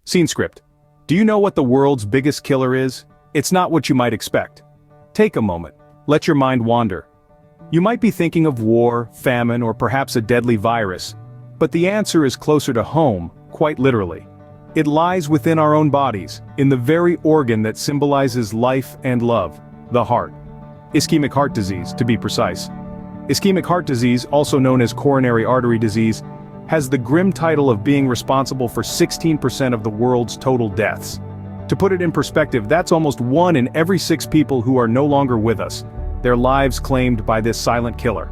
Scene script. Do you know what the world's biggest killer is? It's not what you might expect. Take a moment. Let your mind wander. You might be thinking of war, famine, or perhaps a deadly virus. But the answer is closer to home, quite literally. It lies within our own bodies, in the very organ that symbolizes life and love, the heart. Ischemic heart disease, to be precise. Ischemic heart disease, also known as coronary artery disease, has the grim title of being responsible for 16% of the world's total deaths. To put it in perspective, that's almost 1 in every 6 people who are no longer with us, their lives claimed by this silent killer.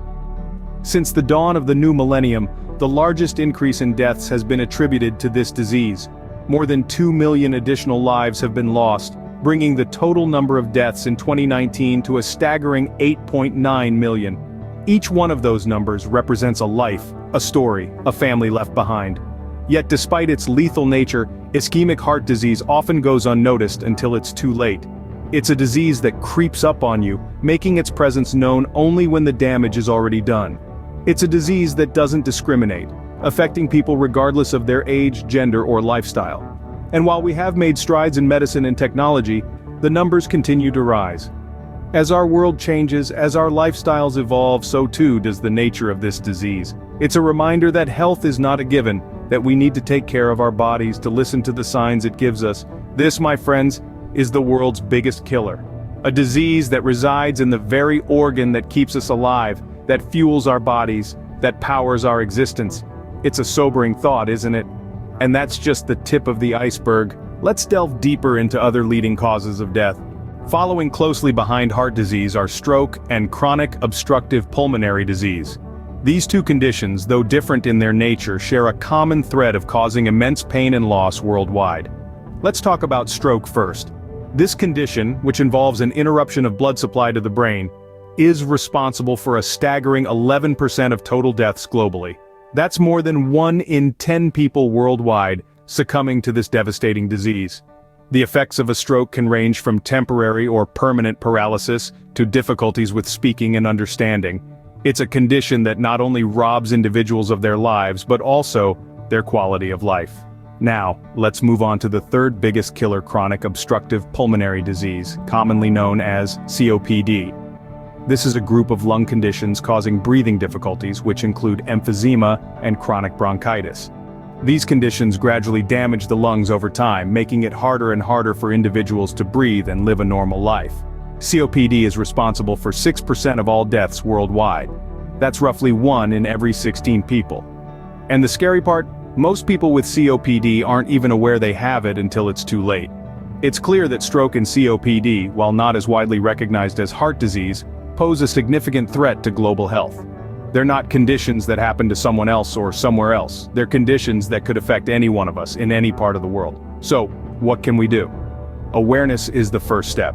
Since the dawn of the new millennium, the largest increase in deaths has been attributed to this disease. More than 2 million additional lives have been lost, bringing the total number of deaths in 2019 to a staggering 8.9 million. Each one of those numbers represents a life, a story, a family left behind. Yet despite its lethal nature, ischemic heart disease often goes unnoticed until it's too late. It's a disease that creeps up on you, making its presence known only when the damage is already done. It's a disease that doesn't discriminate, affecting people regardless of their age, gender, or lifestyle. And while we have made strides in medicine and technology, the numbers continue to rise. As our world changes, as our lifestyles evolve, so too does the nature of this disease. It's a reminder that health is not a given, that we need to take care of our bodies, to listen to the signs it gives us. This, my friends, is the world's biggest killer. A disease that resides in the very organ that keeps us alive, that fuels our bodies, that powers our existence. It's a sobering thought, isn't it? And that's just the tip of the iceberg. Let's delve deeper into other leading causes of death. Following closely behind heart disease are stroke and chronic obstructive pulmonary disease. These two conditions, though different in their nature, share a common thread of causing immense pain and loss worldwide. Let's talk about stroke first. This condition, which involves an interruption of blood supply to the brain, is responsible for a staggering 11% of total deaths globally. That's more than 1 in 10 people worldwide succumbing to this devastating disease. The effects of a stroke can range from temporary or permanent paralysis to difficulties with speaking and understanding. It's a condition that not only robs individuals of their lives, but also their quality of life. Now, let's move on to the third biggest killer: chronic obstructive pulmonary disease, commonly known as COPD. This is a group of lung conditions causing breathing difficulties, which include emphysema and chronic bronchitis. These conditions gradually damage the lungs over time, making it harder and harder for individuals to breathe and live a normal life. COPD is responsible for 6% of all deaths worldwide. That's roughly 1 in every 16 people. And the scary part? Most people with COPD aren't even aware they have it until it's too late. It's clear that stroke and COPD, while not as widely recognized as heart disease, pose a significant threat to global health. They're not conditions that happen to someone else or somewhere else. They're conditions that could affect any one of us in any part of the world. So, what can we do? Awareness is the first step.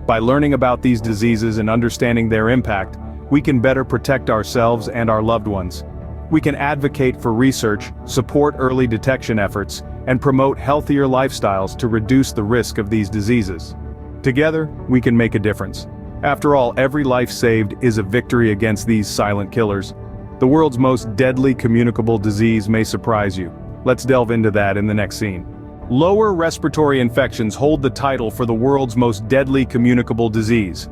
By learning about these diseases and understanding their impact, we can better protect ourselves and our loved ones. We can advocate for research, support early detection efforts, and promote healthier lifestyles to reduce the risk of these diseases. Together, we can make a difference. After all, every life saved is a victory against these silent killers. The world's most deadly communicable disease may surprise you. Let's delve into that in the next scene. Lower respiratory infections hold the title for the world's most deadly communicable disease.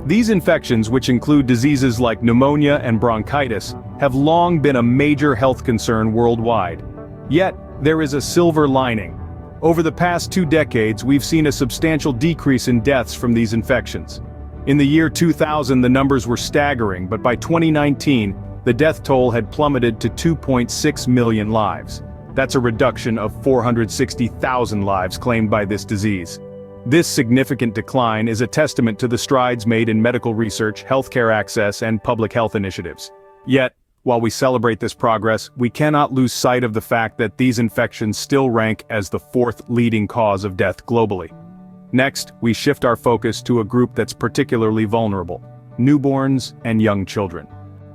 These infections, which include diseases like pneumonia and bronchitis, have long been a major health concern worldwide. Yet, there is a silver lining. Over the past 2 decades, we've seen a substantial decrease in deaths from these infections. In the year 2000, the numbers were staggering, but by 2019, the death toll had plummeted to 2.6 million lives. That's a reduction of 460,000 lives claimed by this disease. This significant decline is a testament to the strides made in medical research, healthcare access, and public health initiatives. Yet, while we celebrate this progress, we cannot lose sight of the fact that these infections still rank as the 4th leading cause of death globally. Next, we shift our focus to a group that's particularly vulnerable: newborns and young children.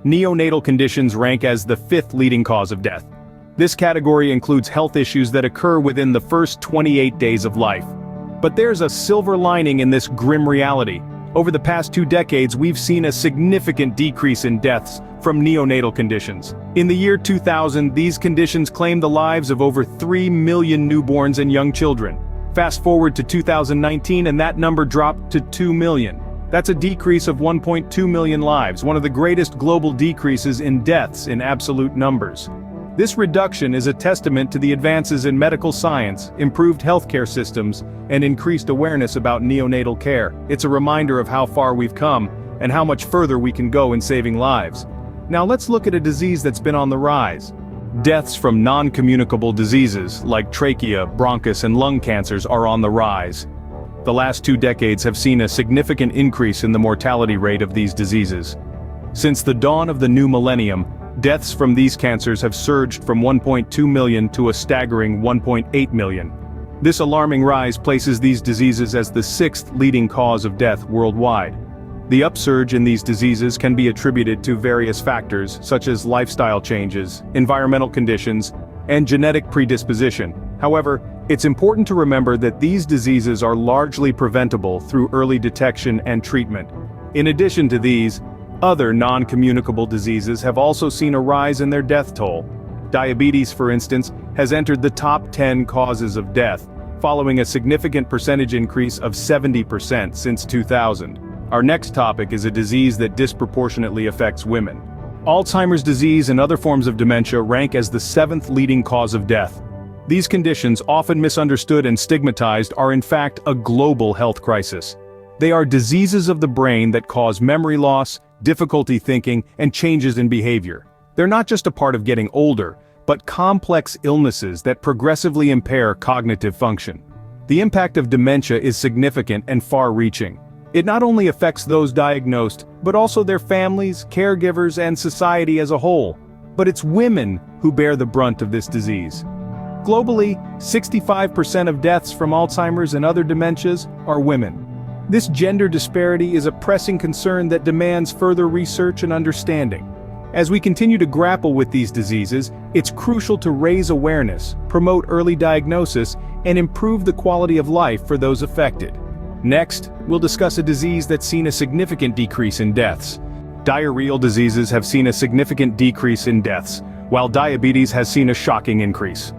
Neonatal conditions rank as the 5th leading cause of death. This category includes health issues that occur within the first 28 days of life. But there's a silver lining in this grim reality. Over the past 2 decades, we've seen a significant decrease in deaths from neonatal conditions. In the year 2000, these conditions claimed the lives of over 3 million newborns and young children. Fast forward to 2019 and that number dropped to 2 million. That's a decrease of 1.2 million lives, one of the greatest global decreases in deaths in absolute numbers. This reduction is a testament to the advances in medical science, improved healthcare systems, and increased awareness about neonatal care. It's a reminder of how far we've come, and how much further we can go in saving lives. Now let's look at a disease that's been on the rise. Deaths from non-communicable diseases, like trachea, bronchus, and lung cancers are on the rise. The last 2 decades have seen a significant increase in the mortality rate of these diseases. Since the dawn of the new millennium, deaths from these cancers have surged from 1.2 million to a staggering 1.8 million. This alarming rise places these diseases as the 6th leading cause of death worldwide. The upsurge in these diseases can be attributed to various factors such as lifestyle changes, environmental conditions, and genetic predisposition. However, it's important to remember that these diseases are largely preventable through early detection and treatment. In addition to these, other non-communicable diseases have also seen a rise in their death toll. Diabetes, for instance, has entered the top 10 causes of death, following a significant percentage increase of 70% since 2000. Our next topic is a disease that disproportionately affects women. Alzheimer's disease and other forms of dementia rank as the 7th leading cause of death. These conditions, often misunderstood and stigmatized, are in fact a global health crisis. They are diseases of the brain that cause memory loss, difficulty thinking, and changes in behavior. They're not just a part of getting older, but complex illnesses that progressively impair cognitive function. The impact of dementia is significant and far-reaching. It not only affects those diagnosed, but also their families, caregivers, and society as a whole. But it's women who bear the brunt of this disease. Globally, 65% of deaths from Alzheimer's and other dementias are women. This gender disparity is a pressing concern that demands further research and understanding. As we continue to grapple with these diseases, it's crucial to raise awareness, promote early diagnosis, and improve the quality of life for those affected. Next, we'll discuss a disease that's seen a significant decrease in deaths. Diarrheal diseases have seen a significant decrease in deaths, while diabetes has seen a shocking increase.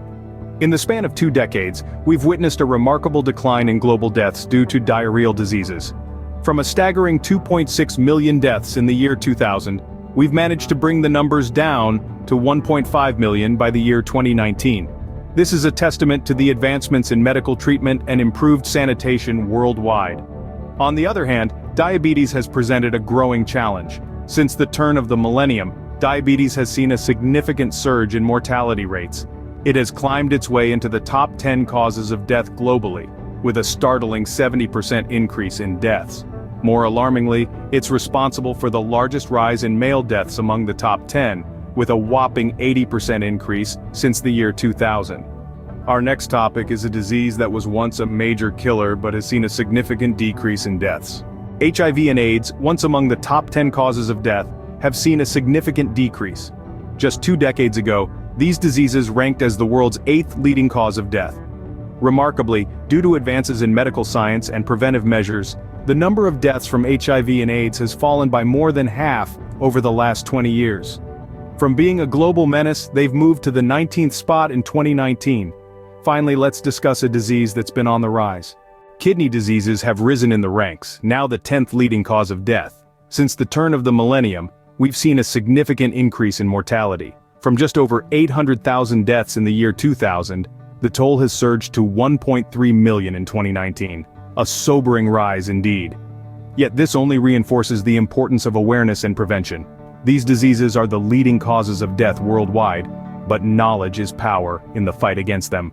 In the span of 2 decades, we've witnessed a remarkable decline in global deaths due to diarrheal diseases. From a staggering 2.6 million deaths in the year 2000, we've managed to bring the numbers down to 1.5 million by the year 2019. This is a testament to the advancements in medical treatment and improved sanitation worldwide. On the other hand, diabetes has presented a growing challenge. Since the turn of the millennium, diabetes has seen a significant surge in mortality rates. It has climbed its way into the top 10 causes of death globally, with a startling 70% increase in deaths. More alarmingly, it's responsible for the largest rise in male deaths among the top 10, with a whopping 80% increase since the year 2000. Our next topic is a disease that was once a major killer but has seen a significant decrease in deaths. HIV and AIDS, once among the top 10 causes of death, have seen a significant decrease. Just 2 decades ago, these diseases ranked as the world's 8th leading cause of death. Remarkably, due to advances in medical science and preventive measures, the number of deaths from HIV and AIDS has fallen by more than half over the last 20 years. From being a global menace, they've moved to the 19th spot in 2019. Finally, let's discuss a disease that's been on the rise. Kidney diseases have risen in the ranks, now the 10th leading cause of death. Since the turn of the millennium, we've seen a significant increase in mortality. From just over 800,000 deaths in the year 2000, the toll has surged to 1.3 million in 2019. A sobering rise indeed. Yet this only reinforces the importance of awareness and prevention. These diseases are the leading causes of death worldwide, but knowledge is power in the fight against them.